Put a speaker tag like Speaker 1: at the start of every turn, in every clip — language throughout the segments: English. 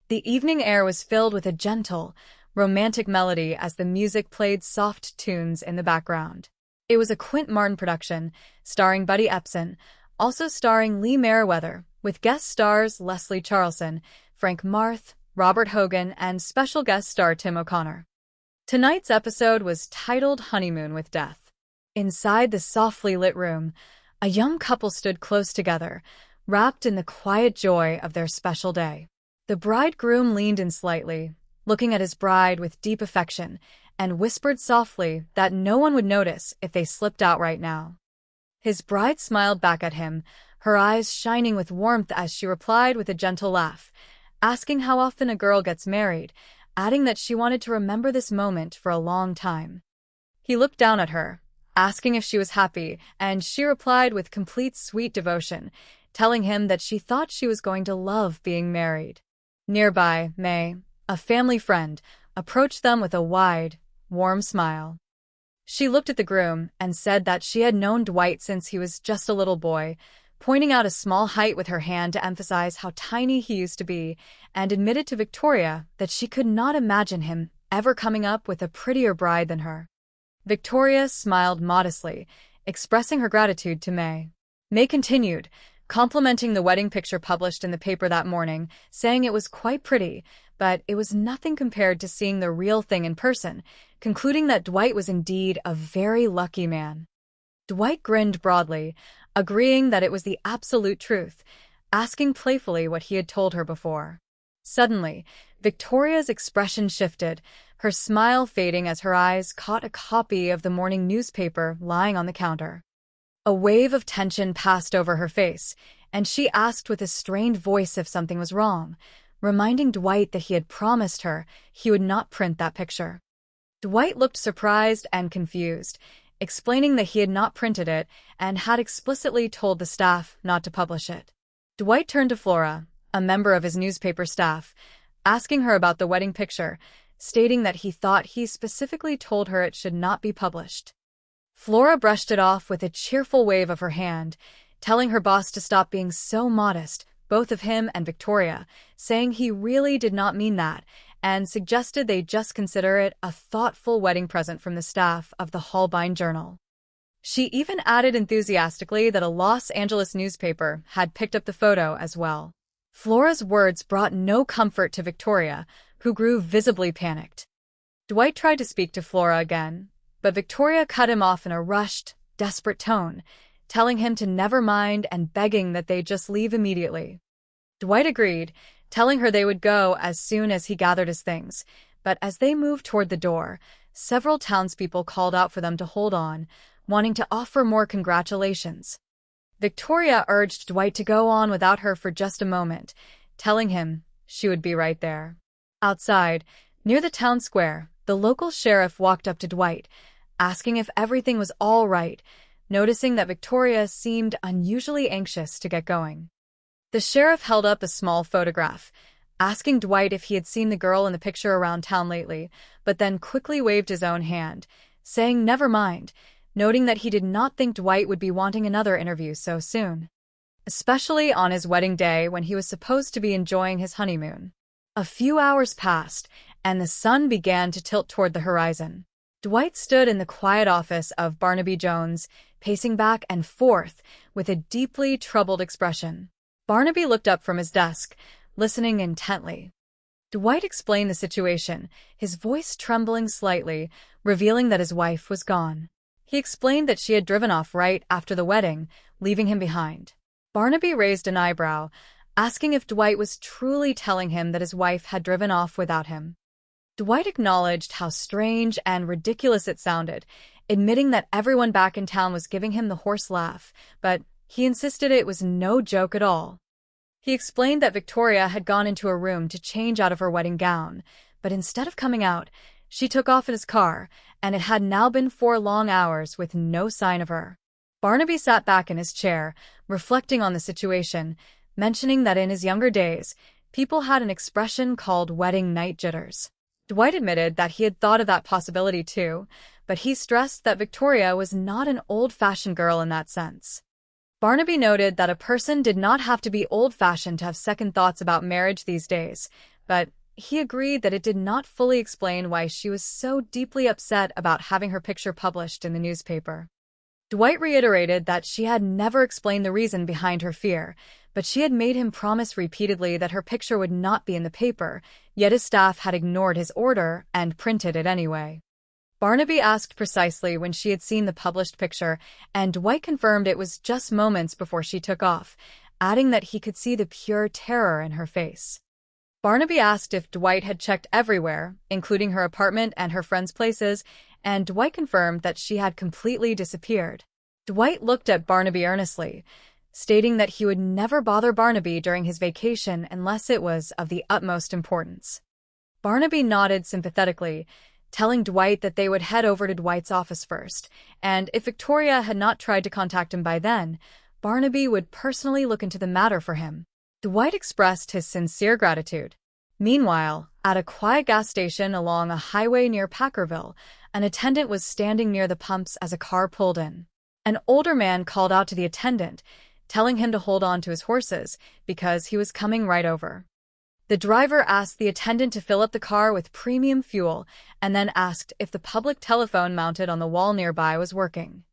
Speaker 1: The evening air was filled with a gentle, romantic melody as the music played soft tunes in the background. It was a Quint Martin production, starring Buddy Epson, also starring Lee Meriwether, with guest stars Leslie Charleson, Frank Marth, Robert Hogan, and special guest star Tim O'Connor. Tonight's episode was titled Honeymoon with Death. Inside the softly lit room, a young couple stood close together, wrapped in the quiet joy of their special day. The bridegroom leaned in slightly, looking at his bride with deep affection, and whispered softly that no one would notice if they slipped out right now. His bride smiled back at him, her eyes shining with warmth as she replied with a gentle laugh, asking how often a girl gets married, adding that she wanted to remember this moment for a long time. He looked down at her, asking if she was happy, and she replied with complete sweet devotion, telling him that she thought she was going to love being married. Nearby, May, a family friend, approached them with a wide, warm smile. She looked at the groom and said that she had known Dwight since he was just a little boy, pointing out a small height with her hand to emphasize how tiny he used to be, and admitted to Victoria that she could not imagine him ever coming up with a prettier bride than her. Victoria smiled modestly, expressing her gratitude to May. May continued, complimenting the wedding picture published in the paper that morning, saying it was quite pretty, but it was nothing compared to seeing the real thing in person, concluding that Dwight was indeed a very lucky man. Dwight grinned broadly, agreeing that it was the absolute truth, asking playfully what he had told her before. Suddenly, Victoria's expression shifted, her smile fading as her eyes caught a copy of the morning newspaper lying on the counter. A wave of tension passed over her face, and she asked with a strained voice if something was wrong, reminding Dwight that he had promised her he would not print that picture. Dwight looked surprised and confused, explaining that he had not printed it and had explicitly told the staff not to publish it. Dwight turned to Flora, a member of his newspaper staff, asking her about the wedding picture, stating that he thought he specifically told her it should not be published. Flora brushed it off with a cheerful wave of her hand, telling her boss to stop being so modest, both of him and Victoria, saying he really did not mean that, and suggested they just consider it a thoughtful wedding present from the staff of the Holbein Journal. She even added enthusiastically that a Los Angeles newspaper had picked up the photo as well. Flora's words brought no comfort to Victoria, who grew visibly panicked. Dwight tried to speak to Flora again, but Victoria cut him off in a rushed, desperate tone, telling him to never mind and begging that they just leave immediately. Dwight agreed, telling her they would go as soon as he gathered his things, but as they moved toward the door, several townspeople called out for them to hold on, wanting to offer more congratulations. Victoria urged Dwight to go on without her for just a moment, telling him she would be right there. Outside, near the town square, the local sheriff walked up to Dwight, asking if everything was all right, noticing that Victoria seemed unusually anxious to get going. The sheriff held up a small photograph, asking Dwight if he had seen the girl in the picture around town lately, but then quickly waved his own hand, saying never mind, noting that he did not think Dwight would be wanting another interview so soon, especially on his wedding day when he was supposed to be enjoying his honeymoon. A few hours passed, and the sun began to tilt toward the horizon. Dwight stood in the quiet office of Barnaby Jones, pacing back and forth with a deeply troubled expression. Barnaby looked up from his desk, listening intently. Dwight explained the situation, his voice trembling slightly, revealing that his wife was gone. He explained that she had driven off right after the wedding, leaving him behind. Barnaby raised an eyebrow, asking if Dwight was truly telling him that his wife had driven off without him. Dwight acknowledged how strange and ridiculous it sounded, admitting that everyone back in town was giving him the horse laugh, but he insisted it was no joke at all. He explained that Victoria had gone into a room to change out of her wedding gown, but instead of coming out, she took off in his car, and it had now been 4 long hours with no sign of her. Barnaby sat back in his chair, reflecting on the situation, mentioning that in his younger days, people had an expression called wedding night jitters. Dwight admitted that he had thought of that possibility too, but he stressed that Victoria was not an old-fashioned girl in that sense. Barnaby noted that a person did not have to be old-fashioned to have second thoughts about marriage these days, but he agreed that it did not fully explain why she was so deeply upset about having her picture published in the newspaper. Dwight reiterated that she had never explained the reason behind her fear, but she had made him promise repeatedly that her picture would not be in the paper, yet his staff had ignored his order and printed it anyway. Barnaby asked precisely when she had seen the published picture, and Dwight confirmed it was just moments before she took off, adding that he could see the pure terror in her face. Barnaby asked if Dwight had checked everywhere, including her apartment and her friends' places, and Dwight confirmed that she had completely disappeared. Dwight looked at Barnaby earnestly, stating that he would never bother Barnaby during his vacation unless it was of the utmost importance. Barnaby nodded sympathetically, telling Dwight that they would head over to Dwight's office first, and if Victoria had not tried to contact him by then, Barnaby would personally look into the matter for him. Dwight expressed his sincere gratitude. Meanwhile, at a quiet gas station along a highway near Packerville, an attendant was standing near the pumps as a car pulled in. An older man called out to the attendant, telling him to hold on to his horses because he was coming right over. The driver asked the attendant to fill up the car with premium fuel and then asked if the public telephone mounted on the wall nearby was working.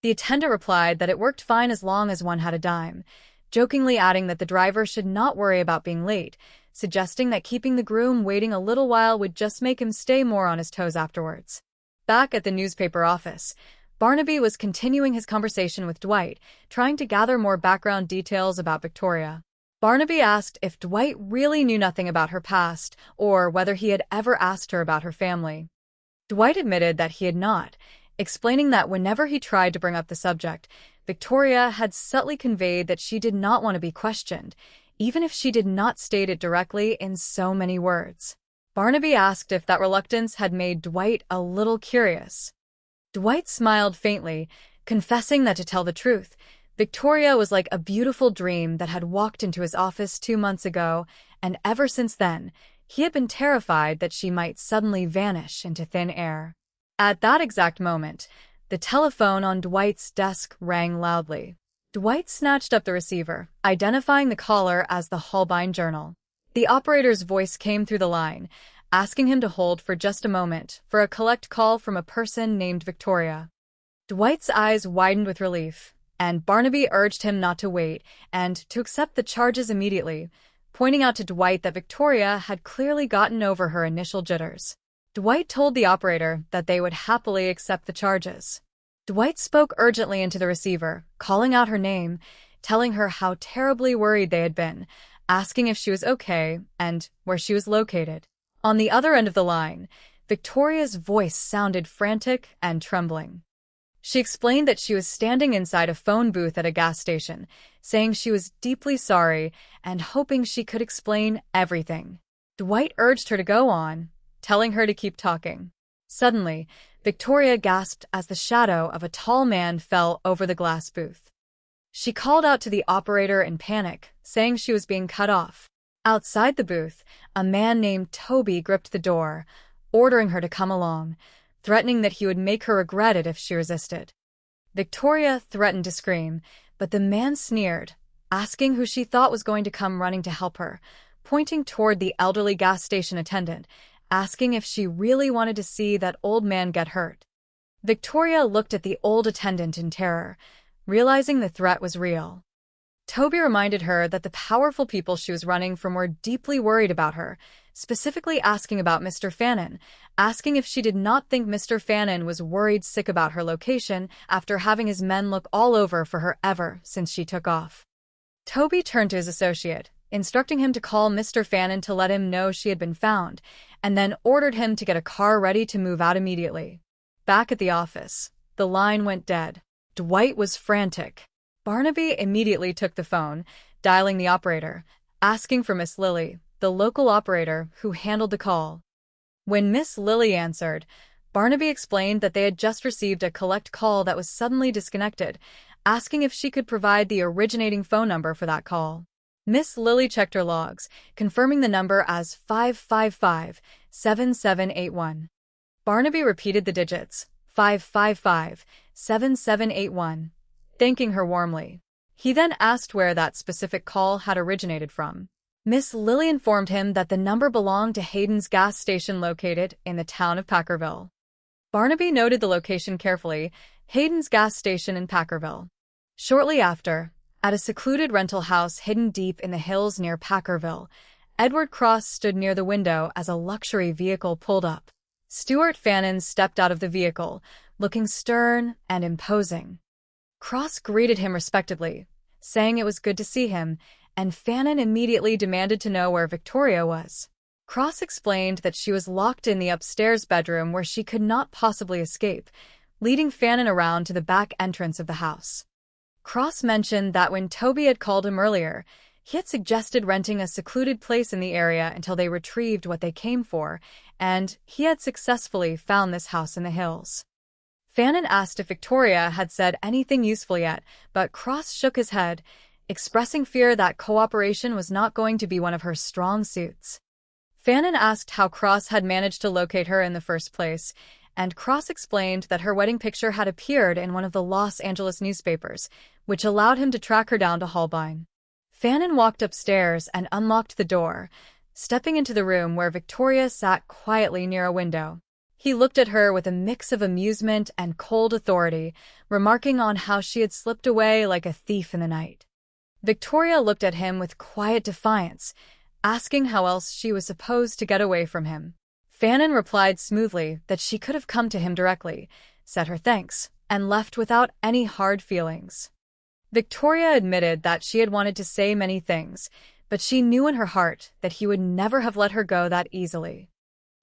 Speaker 1: The attendant replied that it worked fine as long as one had a dime, jokingly adding that the driver should not worry about being late, suggesting that keeping the groom waiting a little while would just make him stay more on his toes afterwards. Back at the newspaper office, Barnaby was continuing his conversation with Dwight, trying to gather more background details about Victoria. Barnaby asked if Dwight really knew nothing about her past, or whether he had ever asked her about her family. Dwight admitted that he had not, explaining that whenever he tried to bring up the subject, Victoria had subtly conveyed that she did not want to be questioned, even if she did not state it directly in so many words. Barnaby asked if that reluctance had made Dwight a little curious. Dwight smiled faintly, confessing that to tell the truth, Victoria was like a beautiful dream that had walked into his office 2 months ago, and ever since then, he had been terrified that she might suddenly vanish into thin air. At that exact moment, the telephone on Dwight's desk rang loudly. Dwight snatched up the receiver, identifying the caller as the Holbein Journal. The operator's voice came through the line, asking him to hold for just a moment for a collect call from a person named Victoria. Dwight's eyes widened with relief, and Barnaby urged him not to wait and to accept the charges immediately, pointing out to Dwight that Victoria had clearly gotten over her initial jitters. Dwight told the operator that they would happily accept the charges. Dwight spoke urgently into the receiver, calling out her name, telling her how terribly worried they had been, asking if she was okay and where she was located. On the other end of the line, Victoria's voice sounded frantic and trembling. She explained that she was standing inside a phone booth at a gas station, saying she was deeply sorry and hoping she could explain everything. Dwight urged her to go on, telling her to keep talking. Suddenly, Victoria gasped as the shadow of a tall man fell over the glass booth. She called out to the operator in panic, saying she was being cut off. Outside the booth, a man named Toby gripped the door, ordering her to come along, threatening that he would make her regret it if she resisted. Victoria threatened to scream, but the man sneered, asking who she thought was going to come running to help her, pointing toward the elderly gas station attendant, asking if she really wanted to see that old man get hurt. Victoria looked at the old attendant in terror, realizing the threat was real. Toby reminded her that the powerful people she was running from were deeply worried about her, specifically asking about Mr. Fannin, asking if she did not think Mr. Fannin was worried sick about her location after having his men look all over for her ever since she took off. Toby turned to his associate, instructing him to call Mr. Fannin to let him know she had been found, and then ordered him to get a car ready to move out immediately. Back at the office, the line went dead. Dwight was frantic. Barnaby immediately took the phone, dialing the operator, asking for Miss Lily, the local operator who handled the call. When Miss Lily answered, Barnaby explained that they had just received a collect call that was suddenly disconnected, asking if she could provide the originating phone number for that call. Miss Lily checked her logs, confirming the number as 555-7781. Barnaby repeated the digits, 555-7781, thanking her warmly. He then asked where that specific call had originated from. Miss Lily informed him that the number belonged to Hayden's gas station located in the town of Packerville. Barnaby noted the location carefully, Hayden's gas station in Packerville. Shortly after, at a secluded rental house hidden deep in the hills near Packerville, Edward Cross stood near the window as a luxury vehicle pulled up. Stuart Fannin stepped out of the vehicle, looking stern and imposing. Cross greeted him respectfully, saying it was good to see him, and Fannin immediately demanded to know where Victoria was. Cross explained that she was locked in the upstairs bedroom where she could not possibly escape, leading Fannin around to the back entrance of the house. Cross mentioned that when Toby had called him earlier, he had suggested renting a secluded place in the area until they retrieved what they came for, and he had successfully found this house in the hills. Fannin asked if Victoria had said anything useful yet, but Cross shook his head, expressing fear that cooperation was not going to be one of her strong suits. Fannin asked how Cross had managed to locate her in the first place, and Cross explained that her wedding picture had appeared in one of the Los Angeles newspapers, which allowed him to track her down to Holbein. Fannin walked upstairs and unlocked the door, stepping into the room where Victoria sat quietly near a window. He looked at her with a mix of amusement and cold authority, remarking on how she had slipped away like a thief in the night. Victoria looked at him with quiet defiance, asking how else she was supposed to get away from him. Fannin replied smoothly that she could have come to him directly, said her thanks, and left without any hard feelings. Victoria admitted that she had wanted to say many things, but she knew in her heart that he would never have let her go that easily.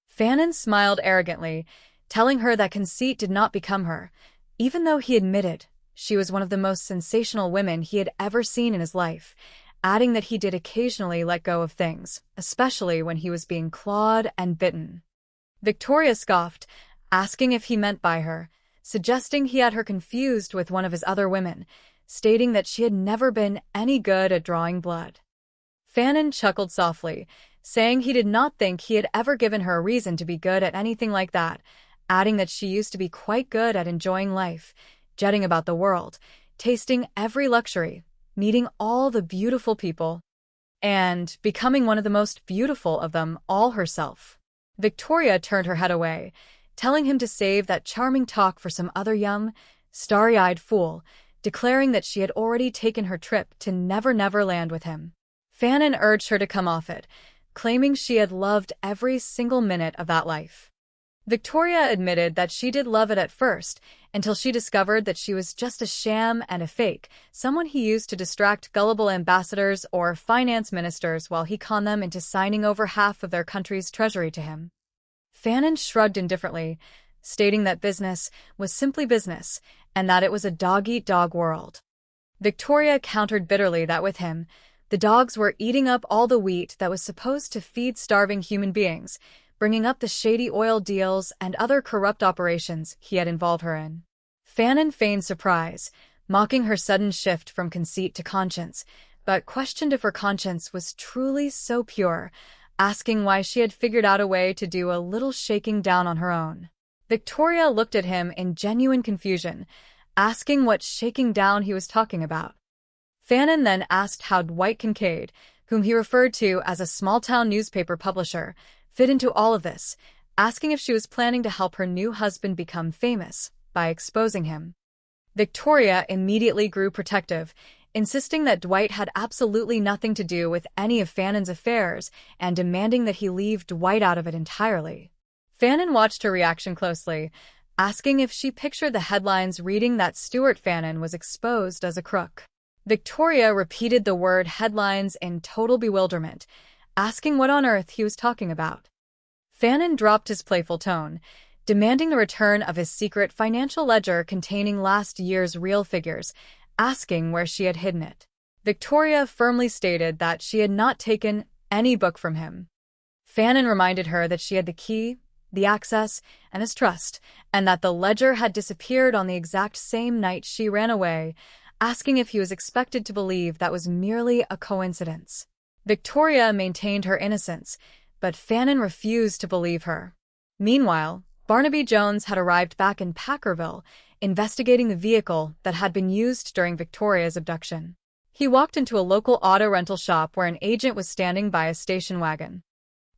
Speaker 1: Fannin smiled arrogantly, telling her that conceit did not become her, even though he admitted she was one of the most sensational women he had ever seen in his life, adding that he did occasionally let go of things, especially when he was being clawed and bitten. Victoria scoffed, asking if he meant by her, suggesting he had her confused with one of his other women, stating that she had never been any good at drawing blood. Fannin chuckled softly, saying he did not think he had ever given her a reason to be good at anything like that, adding that she used to be quite good at enjoying life, jetting about the world, tasting every luxury, meeting all the beautiful people, and becoming one of the most beautiful of them all herself. Victoria turned her head away, telling him to save that charming talk for some other young, starry-eyed fool, declaring that she had already taken her trip to Never Never Land with him. Fannin urged her to come off it, claiming she had loved every single minute of that life. Victoria admitted that she did love it at first, until she discovered that she was just a sham and a fake, someone he used to distract gullible ambassadors or finance ministers while he conned them into signing over half of their country's treasury to him. Fannin shrugged indifferently, stating that business was simply business, and that it was a dog-eat-dog world. Victoria countered bitterly that with him, the dogs were eating up all the wheat that was supposed to feed starving human beings, bringing up the shady oil deals and other corrupt operations he had involved her in. Fannin feigned surprise, mocking her sudden shift from conceit to conscience, but questioned if her conscience was truly so pure, asking why she had figured out a way to do a little shaking down on her own. Victoria looked at him in genuine confusion, asking what shaking down he was talking about. Fannin then asked how Dwight Kincaid, whom he referred to as a small-town newspaper publisher, fit into all of this, asking if she was planning to help her new husband become famous by exposing him. Victoria immediately grew protective, insisting that Dwight had absolutely nothing to do with any of Fannin's affairs and demanding that he leave Dwight out of it entirely. Fannin watched her reaction closely, asking if she pictured the headlines reading that Stuart Fannin was exposed as a crook. Victoria repeated the word headlines in total bewilderment, asking what on earth he was talking about. Fannin dropped his playful tone, demanding the return of his secret financial ledger containing last year's real figures, asking where she had hidden it. Victoria firmly stated that she had not taken any book from him. Fannin reminded her that she had the key, the access, and his trust, and that the ledger had disappeared on the exact same night she ran away, asking if he was expected to believe that was merely a coincidence. Victoria maintained her innocence, but Fannin refused to believe her. Meanwhile, Barnaby Jones had arrived back in Packerville, investigating the vehicle that had been used during Victoria's abduction. He walked into a local auto rental shop where an agent was standing by a station wagon.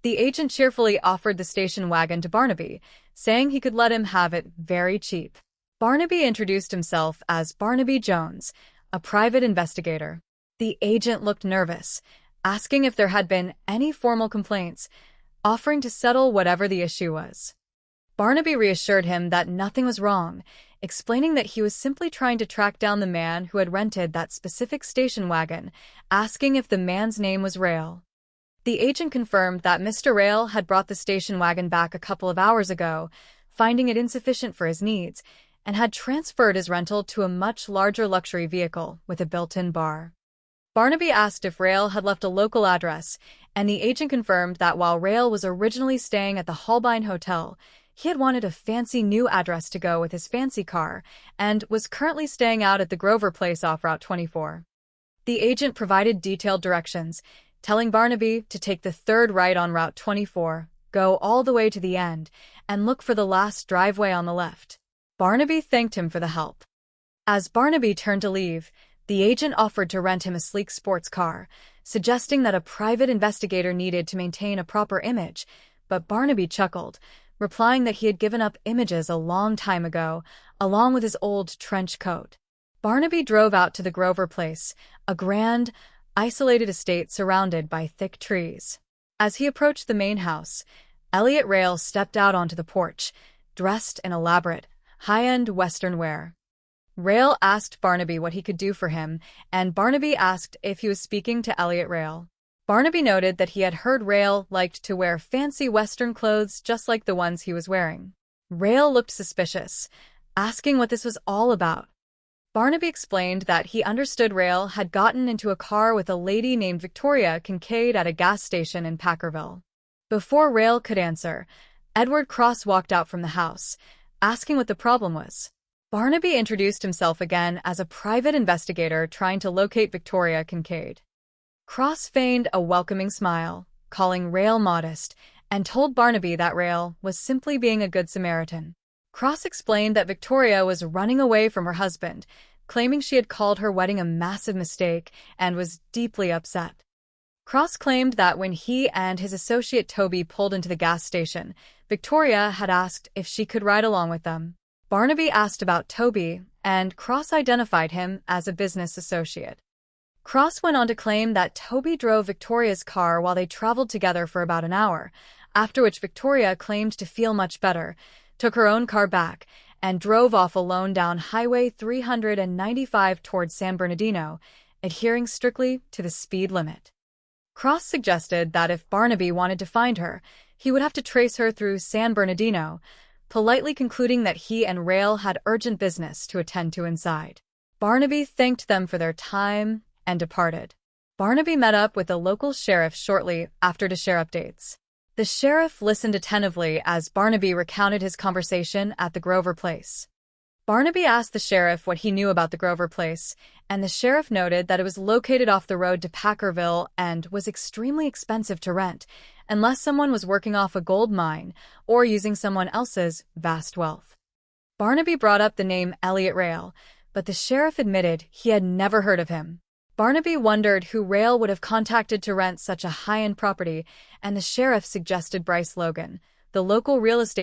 Speaker 1: The agent cheerfully offered the station wagon to Barnaby, saying he could let him have it very cheap. Barnaby introduced himself as Barnaby Jones, a private investigator. The agent looked nervous, asking if there had been any formal complaints, offering to settle whatever the issue was. Barnaby reassured him that nothing was wrong, explaining that he was simply trying to track down the man who had rented that specific station wagon, asking if the man's name was Rail. The agent confirmed that Mr. Rail had brought the station wagon back a couple of hours ago, finding it insufficient for his needs, and had transferred his rental to a much larger luxury vehicle with a built-in bar. Barnaby asked if Rail had left a local address, and the agent confirmed that while Rail was originally staying at the Holbein Hotel, he had wanted a fancy new address to go with his fancy car, and was currently staying out at the Grover Place off Route 24. The agent provided detailed directions, telling Barnaby to take the third right on Route 24, go all the way to the end, and look for the last driveway on the left. Barnaby thanked him for the help. As Barnaby turned to leave, the agent offered to rent him a sleek sports car, suggesting that a private investigator needed to maintain a proper image, but Barnaby chuckled, replying that he had given up images a long time ago, along with his old trench coat. Barnaby drove out to the Grover Place, a grand, isolated estate surrounded by thick trees. As he approached the main house, Elliot Rail stepped out onto the porch, dressed in elaborate, high-end Western wear. Rail asked Barnaby what he could do for him, and Barnaby asked if he was speaking to Elliot Rail. Barnaby noted that he had heard Rail liked to wear fancy Western clothes just like the ones he was wearing. Rail looked suspicious, asking what this was all about. Barnaby explained that he understood Rail had gotten into a car with a lady named Victoria Kincaid at a gas station in Packerville. Before Rail could answer, Edward Cross walked out from the house, asking what the problem was. Barnaby introduced himself again as a private investigator trying to locate Victoria Kincaid. Cross feigned a welcoming smile, calling Rail modest, and told Barnaby that Rail was simply being a good Samaritan. Cross explained that Victoria was running away from her husband, claiming she had called her wedding a massive mistake and was deeply upset. Cross claimed that when he and his associate Toby pulled into the gas station, Victoria had asked if she could ride along with them. Barnaby asked about Toby, and Cross identified him as a business associate. Cross went on to claim that Toby drove Victoria's car while they traveled together for about an hour, after which Victoria claimed to feel much better, took her own car back, and drove off alone down Highway 395 towards San Bernardino, adhering strictly to the speed limit. Cross suggested that if Barnaby wanted to find her, he would have to trace her through San Bernardino, politely concluding that he and Rail had urgent business to attend to inside. Barnaby thanked them for their time and departed. Barnaby met up with the local sheriff shortly after to share updates. The sheriff listened attentively as Barnaby recounted his conversation at the Grover Place. Barnaby asked the sheriff what he knew about the Grover Place, and the sheriff noted that it was located off the road to Packerville and was extremely expensive to rent, unless someone was working off a gold mine or using someone else's vast wealth. Barnaby brought up the name Elliot Rail, but the sheriff admitted he had never heard of him. Barnaby wondered who Rail would have contacted to rent such a high-end property, and the sheriff suggested Bryce Logan, the local real estate